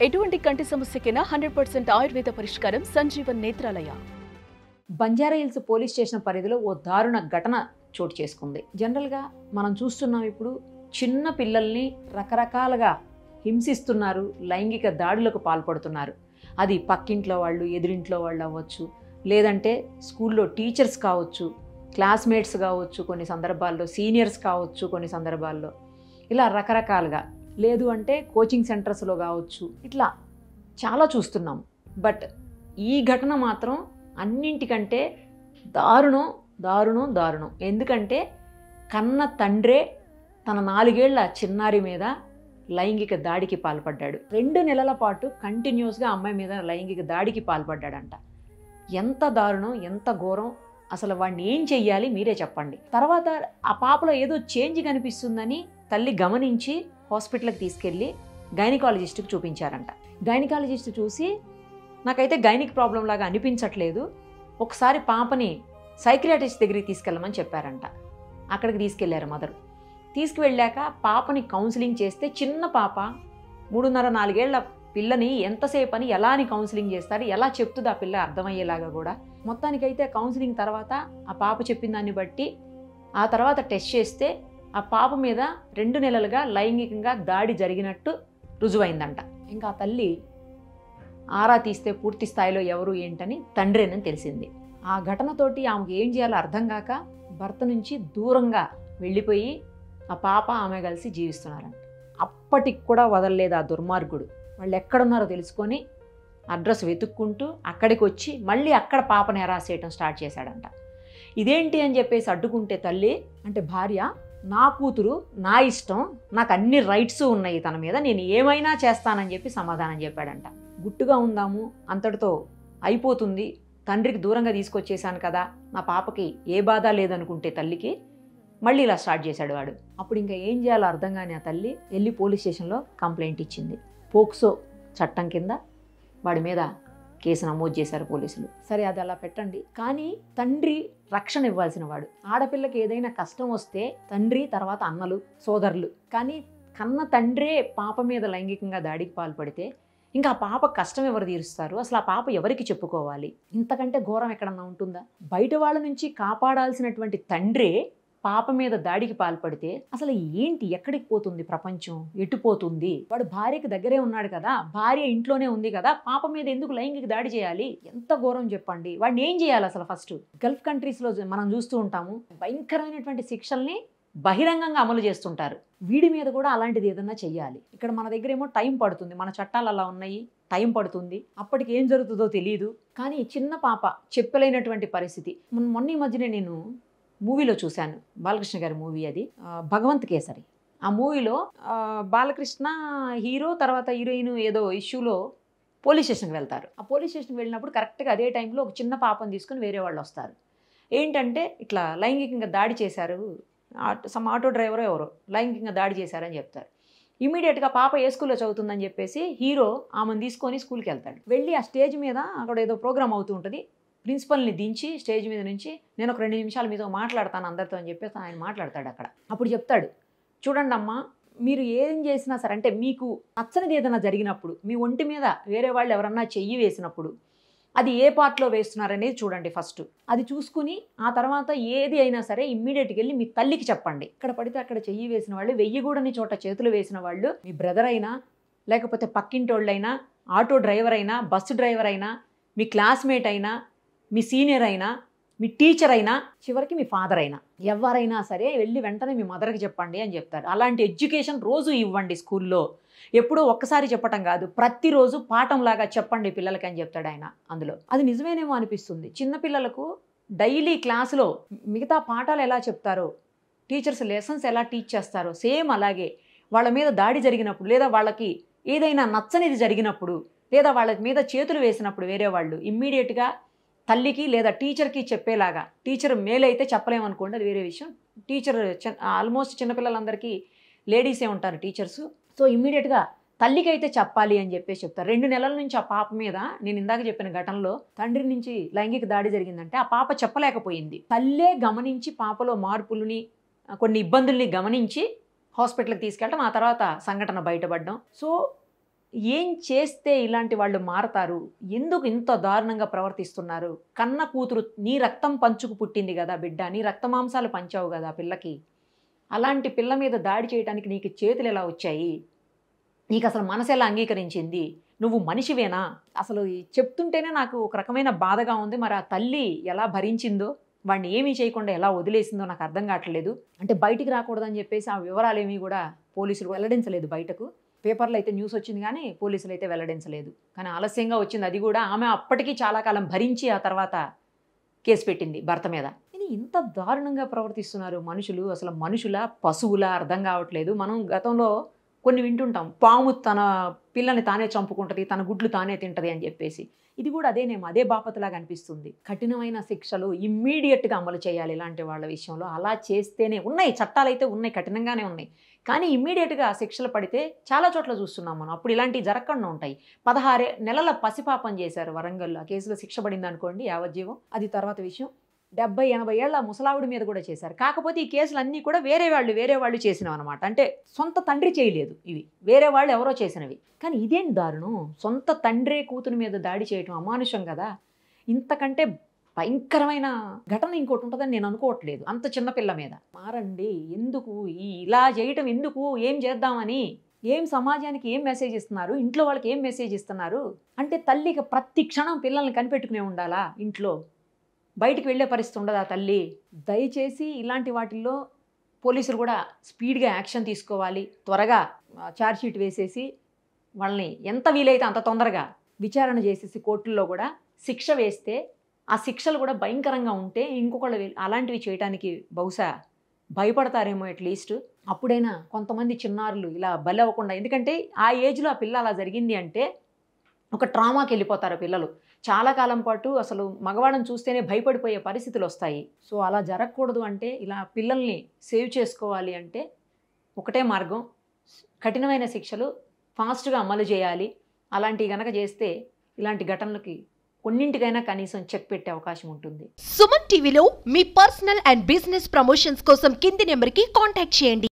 ఎటువంటి కంటి సమస్యకైనా 100% ఆయుర్వేద పరిష్కారం సంజీవన్ నేత్రాలయ. బంజారాహిల్స్ పోలీస్ స్టేషన్ పరిధిలో ఓ దారుణ ఘటన చోటు చేసుకుంది. జనరల్గా మనం చూస్తున్నాం, ఇప్పుడు చిన్న పిల్లల్ని రకరకాలుగా హింసిస్తున్నారు, లైంగిక దాడులకు పాల్పడుతున్నారు. అది పక్కింట్లో వాళ్ళు, ఎదురింట్లో వాళ్ళు అవ్వచ్చు, లేదంటే స్కూల్లో టీచర్స్ కావచ్చు, క్లాస్మేట్స్ కావచ్చు, కొన్ని సందర్భాల్లో సీనియర్స్ కావచ్చు, కొన్ని సందర్భాల్లో ఇలా రకరకాలుగా, లేదు అంటే కోచింగ్ సెంటర్స్లో కావచ్చు, ఇట్లా చాలా చూస్తున్నాం. బట్ ఈ ఘటన మాత్రం అన్నింటికంటే దారుణం దారుణం దారుణం. ఎందుకంటే కన్న తండ్రే తన 4 ఏళ్ల చిన్నారి మీద లైంగిక దాడికి పాల్పడ్డాడు. 2 నెలల పాటు కంటిన్యూస్గా అమ్మాయి మీద లైంగిక దాడికి పాల్పడ్డాడంట. ఎంత దారుణం, ఎంత ఘోరం. అసలు వాడిని ఏం చెయ్యాలి మీరే చెప్పండి. తర్వాత ఆ పాపలో ఏదో చేంజ్ కనిపిస్తుందని తల్లి గమనించి హాస్పిటల్కి తీసుకెళ్ళి గైనకాలజిస్ట్కి చూపించారంట. గైనకాలజిస్ట్ చూసి, నాకైతే గైనిక్ ప్రాబ్లం లాగా అనిపించట్లేదు, ఒకసారి పాపని సైకియాట్రిస్ట్ దగ్గరికి తీసుకెళ్ళమని చెప్పారంట. అక్కడికి తీసుకెళ్లారు మదరు. తీసుకువెళ్ళాక పాపని కౌన్సిలింగ్ చేస్తే, చిన్న పాప 3.5-4 ఏళ్ల పిల్లని ఎంతసేపు అని ఎలా అని కౌన్సిలింగ్ చేస్తారు, ఎలా చెప్తుంది ఆ పిల్ల అర్థమయ్యేలాగా కూడా. మొత్తానికైతే కౌన్సిలింగ్ తర్వాత ఆ పాప చెప్పిన దాన్ని బట్టి ఆ తర్వాత టెస్ట్ చేస్తే ఆ పాప మీద 2 నెలలుగా లైంగికంగా దాడి జరిగినట్టు రుజువైందంట. ఇంకా ఆ తల్లి ఆరా తీస్తే పూర్తి స్థాయిలో ఎవరు ఏంటని తండ్రేనని తెలిసింది. ఆ ఘటనతోటి ఆమెకు ఏం చేయాలో అర్థం కాక భర్త నుంచి దూరంగా వెళ్ళిపోయి ఆ పాప ఆమె కలిసి జీవిస్తున్నారంట. అప్పటికి కూడా వదలలేదు ఆ దుర్మార్గుడు. వాళ్ళు ఎక్కడున్నారో తెలుసుకొని అడ్రస్ వెతుక్కుంటూ అక్కడికి వచ్చి మళ్ళీ అక్కడ పాపని హెరాస్ చేయడం స్టార్ట్ చేశాడంట. ఇదేంటి అని చెప్పేసి అడ్డుకుంటే తల్లి, అంటే భార్య, నా కూతురు, నా ఇష్టం, నాకు అన్ని రైట్స్ ఉన్నాయి తన మీద, నేను ఏమైనా చేస్తానని చెప్పి సమాధానం చెప్పాడంట. గుట్టుగా ఉందాము, అంతటితో అయిపోతుంది, తండ్రికి దూరంగా తీసుకొచ్చేసాను కదా, నా పాపకి ఏ బాధ లేదనుకుంటే తల్లికి మళ్ళీ ఇలా స్టార్ట్ చేశాడు వాడు. అప్పుడు ఇంకా ఏం చేయాలో అర్థం కాని ఆ తల్లి వెళ్ళి పోలీస్ స్టేషన్లో కంప్లైంట్ ఇచ్చింది. పోక్సో చట్టం కింద వాడి మీద కేసు నమోదు చేశారు పోలీసులు. సరే, అది అలా పెట్టండి, కానీ తండ్రి రక్షణ ఇవ్వాల్సిన వాడు. ఆడపిల్లకి ఏదైనా కష్టం వస్తే తండ్రి, తర్వాత అన్నలు, సోదరులు. కానీ కన్న తండ్రే పాప మీద లైంగికంగా దాడికి పాల్పడితే ఇంకా ఆ పాప కష్టం ఎవరు తీరుస్తారు? అసలు ఆ పాప ఎవరికి చెప్పుకోవాలి? ఇంతకంటే ఘోరం ఎక్కడన్నా ఉంటుందా? బయట వాళ్ళ నుంచి కాపాడాల్సినటువంటి తండ్రే పాప మీద దాడికి పాల్పడితే అసలు ఏంటి, ఎక్కడికి పోతుంది ప్రపంచం, ఎటుపోతుంది? వాడు భార్యకి దగ్గరే ఉన్నాడు కదా, భార్య ఇంట్లోనే ఉంది కదా, పాప మీద ఎందుకు లైంగిక దాడి చేయాలి? ఎంత ఘోరం చెప్పండి. వాడిని ఏం చేయాలి అసలు? ఫస్ట్ గల్ఫ్ కంట్రీస్లో మనం చూస్తూ ఉంటాము, భయంకరమైనటువంటి శిక్షల్ని బహిరంగంగా అమలు చేస్తుంటారు. వీడి మీద కూడా అలాంటిది ఏదన్నా చెయ్యాలి. ఇక్కడ మన దగ్గర ఏమో టైం పడుతుంది, మన చట్టాలు అలా ఉన్నాయి, టైం పడుతుంది, అప్పటికి ఏం జరుగుతుందో తెలియదు. కానీ చిన్న పాప చెప్పలేనటువంటి పరిస్థితి. మొన్న ఈ మధ్యనే నేను మూవీలో చూశాను, బాలకృష్ణ గారి మూవీ, అది భగవంత్ కేసరి. ఆ మూవీలో బాలకృష్ణ హీరో, తర్వాత హీరోయిన్ ఏదో ఇష్యూలో పోలీస్ స్టేషన్కి వెళ్తారు. ఆ పోలీస్ స్టేషన్కి వెళ్ళినప్పుడు కరెక్ట్గా అదే టైంలో ఒక చిన్న పాపను తీసుకుని వేరే వాళ్ళు వస్తారు. ఏంటంటే ఇట్లా లైంగికంగా దాడి చేశారు, సమ్ ఆటో డ్రైవరో ఎవరో లైంగికంగా దాడి చేశారని చెప్తారు. ఇమీడియట్గా పాప ఏ స్కూల్లో చదువుతుందని చెప్పేసి హీరో ఆమెను తీసుకొని స్కూల్కి వెళ్తాడు. వెళ్ళి ఆ స్టేజ్ మీద అక్కడ ఏదో ప్రోగ్రామ్ అవుతూ ఉంటుంది, ప్రిన్సిపల్ని దించి స్టేజ్ మీద నుంచి, నేను ఒక 2 నిమిషాలు మీతో మాట్లాడతాను అందరితో అని చెప్పేసి ఆయన మాట్లాడతాడు అక్కడ. అప్పుడు చెప్తాడు, చూడండి అమ్మా, మీరు ఏం చేసినా సరే, అంటే మీకు నచ్చనిది ఏదైనా జరిగినప్పుడు, మీ ఒంటి మీద వేరే వాళ్ళు ఎవరన్నా చెయ్యి వేసినప్పుడు అది ఏ పార్ట్లో వేస్తున్నారనేది చూడండి ఫస్ట్. అది చూసుకుని ఆ తర్వాత ఏది అయినా సరే ఇమ్మీడియట్గా వెళ్ళి మీ తల్లికి చెప్పండి. ఇక్కడ పడితే అక్కడ చెయ్యి వేసిన వాళ్ళు, వెయ్యగూడని చోట చేతులు వేసిన వాళ్ళు మీ బ్రదర్ అయినా, లేకపోతే పక్కింటోళ్ళైనా, ఆటో డ్రైవర్ అయినా, బస్సు డ్రైవర్ అయినా, మీ క్లాస్మేట్ అయినా, మీ సీనియర్ అయినా, మీ టీచర్ అయినా, చివరికి మీ ఫాదర్ అయినా, ఎవరైనా సరే వెళ్ళి వెంటనే మీ మదర్కి చెప్పండి అని చెప్తారు. అలాంటి ఎడ్యుకేషన్ రోజు ఇవ్వండి స్కూల్లో. ఎప్పుడో ఒక్కసారి చెప్పటం కాదు, ప్రతిరోజు పాఠంలాగా చెప్పండి పిల్లలకి అని చెప్తాడు ఆయన. అందులో అది నిజమేనేమో అనిపిస్తుంది. చిన్నపిల్లలకు డైలీ క్లాసులో మిగతా పాఠాలు ఎలా చెప్తారో, టీచర్స్ లెసన్స్ ఎలా టీచ్ చేస్తారో, సేమ్ అలాగే వాళ్ళ మీద దాడి జరిగినప్పుడు, లేదా వాళ్ళకి ఏదైనా నచ్చనిది జరిగినప్పుడు, లేదా వాళ్ళ మీద చేతులు వేసినప్పుడు వేరే వాళ్ళు, ఇమ్మీడియట్గా తల్లికి లేదా టీచర్కి చెప్పేలాగా. టీచర్ మేల్ అయితే చెప్పలేమనుకోండి, అది వేరే విషయం. టీచర్ ఆల్మోస్ట్ చిన్నపిల్లలందరికీ లేడీసే ఉంటారు టీచర్స్. సో ఇమ్మీడియట్గా తల్లికి అయితే చెప్పాలి అని చెప్పేసి చెప్తారు. 2 నెలల నుంచి ఆ పాప మీద, నేను ఇందాక చెప్పిన ఘటనలో తండ్రి నుంచి లైంగిక దాడి జరిగిందంటే ఆ పాప చెప్పలేకపోయింది. తల్లే గమనించి పాపలో మార్పులని, కొన్ని ఇబ్బందుల్ని గమనించి హాస్పిటల్కి తీసుకెళ్ళడం, ఆ తర్వాత సంఘటన బయటపడడం. సో ఏం చేస్తే ఇలాంటి వాళ్ళు మారతారు? ఎందుకు ఇంత దారుణంగా ప్రవర్తిస్తున్నారు? కన్న కూతురు నీ రక్తం పంచుకు పుట్టింది కదా బిడ్డ, నీ రక్తమాంసాలు పంచావు కదా పిల్లకి. అలాంటి పిల్ల మీద దాడి చేయడానికి నీకు చేతులు ఎలా వచ్చాయి? నీకు అసలు మనసు ఎలా అంగీకరించింది? నువ్వు మనిషివేనా? అసలు చెప్తుంటేనే నాకు ఒక రకమైన బాధగా ఉంది. మరి ఆ తల్లి ఎలా భరించిందో, వాడిని ఏమీ చేయకుండా ఎలా వదిలేసిందో నాకు అర్థం కావట్లేదు. అంటే బయటికి రాకూడదని చెప్పేసి ఆ వివరాలు ఏమీ కూడా పోలీసులు వెల్లడించలేదు బయటకు. పేపర్లో అయితే న్యూస్ వచ్చింది కానీ పోలీసులు అయితే వెల్లడించలేదు. కానీ ఆలస్యంగా వచ్చింది అది కూడా. ఆమె అప్పటికీ చాలా కాలం భరించి ఆ తర్వాత కేసు పెట్టింది భర్త మీద. ఇది ఇంత దారుణంగా ప్రవర్తిస్తున్నారు మనుషులు. అసలు మనుషుల పశువులా అర్థం కావట్లేదు. మనం గతంలో కొన్ని వింటుంటాం, పాము తన పిల్లని తానే చంపుకుంటుంది, తన గుడ్లు తానే తింటది అని చెప్పేసి. ఇది కూడా అదేనేమో, అదే బాపతలాగా అనిపిస్తుంది. కఠినమైన శిక్షలు ఇమ్మీడియట్గా అమలు చేయాలి ఇలాంటి వాళ్ళ విషయంలో. అలా చేస్తేనే ఉన్నాయి, చట్టాలు అయితే ఉన్నాయి, కఠినంగానే ఉన్నాయి. కానీ ఇమ్మీడియట్గా శిక్షలు పడితే చాలా చోట్ల చూస్తున్నాం మనం. అప్పుడు ఇలాంటివి జరగకుండా ఉంటాయి. 16 నెలల పసిపాపం చేశారు వరంగల్లో. ఆ కేసులో శిక్ష పడింది అనుకోండి యావజ్జీవం, అది తర్వాత విషయం. 70-80 ఏళ్ల ముసలావిడి మీద కూడా చేశారు. కాకపోతే ఈ కేసులు అన్నీ కూడా వేరే వాళ్ళు చేసినవి అనమాట. అంటే సొంత తండ్రి చేయలేదు, ఇవి వేరే వాళ్ళు ఎవరో చేసినవి. కానీ ఇదేం దారుణం, సొంత తండ్రే కూతురు మీద దాడి చేయటం అమానుషం కదా. ఇంతకంటే భయంకరమైన ఘటన ఇంకోటి ఉంటుందని నేను అనుకోవట్లేదు అంత చిన్నపిల్ల మీద. మారండి, ఎందుకు ఇలా చేయటం, ఎందుకు, ఏం చేద్దామని, ఏం సమాజానికి ఏం మెసేజ్ ఇస్తున్నారు, ఇంట్లో వాళ్ళకి ఏం మెసేజ్ ఇస్తున్నారు? అంటే తల్లికి ప్రతి క్షణం పిల్లల్ని కనిపెట్టుకునే ఉండాలా ఇంట్లో? బయటికి వెళ్ళే పరిస్థితి ఉండదు ఆ తల్లి. దయచేసి ఇలాంటి వాటిల్లో పోలీసులు కూడా స్పీడ్గా యాక్షన్ తీసుకోవాలి. త్వరగా ఛార్జ్షీట్ వేసేసి వాళ్ళని ఎంత వీలైతే అంత తొందరగా విచారణ చేసేసి కోర్టుల్లో కూడా శిక్ష వేస్తే, ఆ శిక్షలు కూడా భయంకరంగా ఉంటే ఇంకొకళ్ళు అలాంటివి చేయడానికి బహుశా భయపడతారేమో అట్లీస్ట్. అప్పుడైనా కొంతమంది చిన్నారులు ఇలా బలి అవ్వకుండా, ఎందుకంటే ఆ ఏజ్లో ఆ పిల్ల అలా జరిగింది అంటే ఒక ట్రామాకి వెళ్ళిపోతారు పిల్లలు. చాలా కాలం పాటు అసలు మగవాళ్ళని చూస్తేనే భయపడిపోయే పరిస్థితులు వస్తాయి. సో అలా జరగకూడదు అంటే, ఇలా పిల్లల్ని సేవ్ చేసుకోవాలి అంటే ఒకటే మార్గం, కఠినమైన శిక్షలు ఫాస్ట్గా అమలు చేయాలి. అలాంటివి గనక చేస్తే ఇలాంటి ఘటనలకి కొన్నింటికైనా కనీసం చెక్ పెట్టే అవకాశం ఉంటుంది. సుమన్ టీవీలో మీ పర్సనల్ అండ్ బిజినెస్ ప్రమోషన్స్ కోసం కింది నెంబర్కి కాంటాక్ట్ చేయండి.